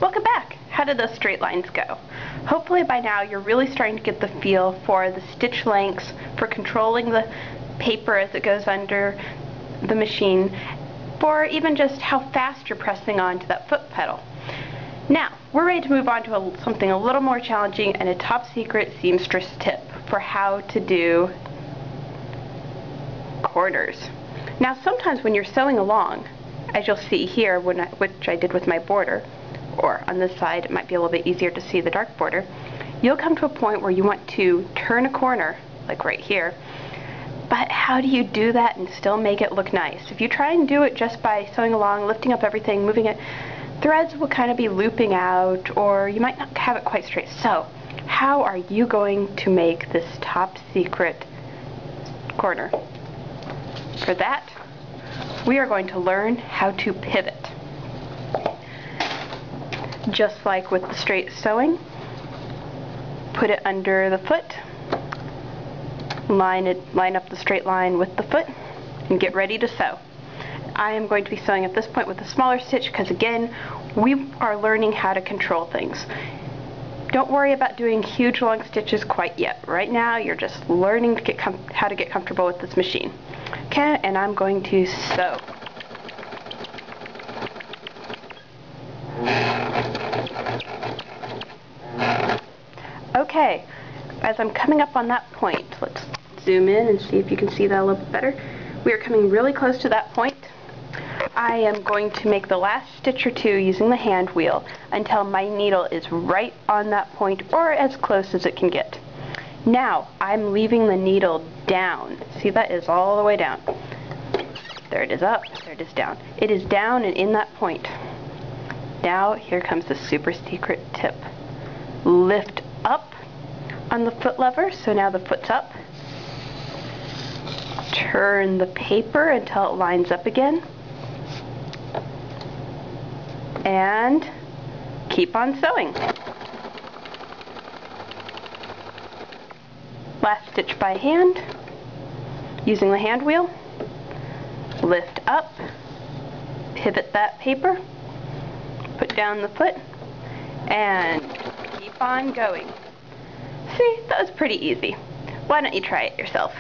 Welcome back! How did those straight lines go? Hopefully by now you're really starting to get the feel for the stitch lengths, for controlling the paper as it goes under the machine, for even just how fast you're pressing onto that foot pedal. Now, we're ready to move on to something a little more challenging and a top secret seamstress tip for how to do corners. Now sometimes when you're sewing along, as you'll see here, which I did with my border, or on this side it might be a little bit easier to see the dark border, you'll come to a point where you want to turn a corner, like right here, but how do you do that and still make it look nice? If you try and do it just by sewing along, lifting up everything, moving it, threads will kind of be looping out, or you might not have it quite straight. So, how are you going to make this top secret corner? For that, we are going to learn how to pivot. Just like with the straight sewing, put it under the foot, line up the straight line with the foot, and get ready to sew. I am going to be sewing at this point with a smaller stitch because again, we are learning how to control things. Don't worry about doing huge long stitches quite yet. Right now you're just learning to how to get comfortable with this machine. Okay, and I'm going to sew. Okay, as I'm coming up on that point, let's zoom in and see if you can see that a little bit better. We are coming really close to that point. I am going to make the last stitch or two using the hand wheel until my needle is right on that point or as close as it can get. Now I'm leaving the needle down. See, that is all the way down. There it is up, there it is down. It is down and in that point. Now here comes the super secret tip. Lift up on the foot lever, so now the foot's up. Turn the paper until it lines up again. And keep on sewing. Last stitch by hand, using the hand wheel. Lift up, pivot that paper, put down the foot, and keep on going. See, that was pretty easy. Why don't you try it yourself?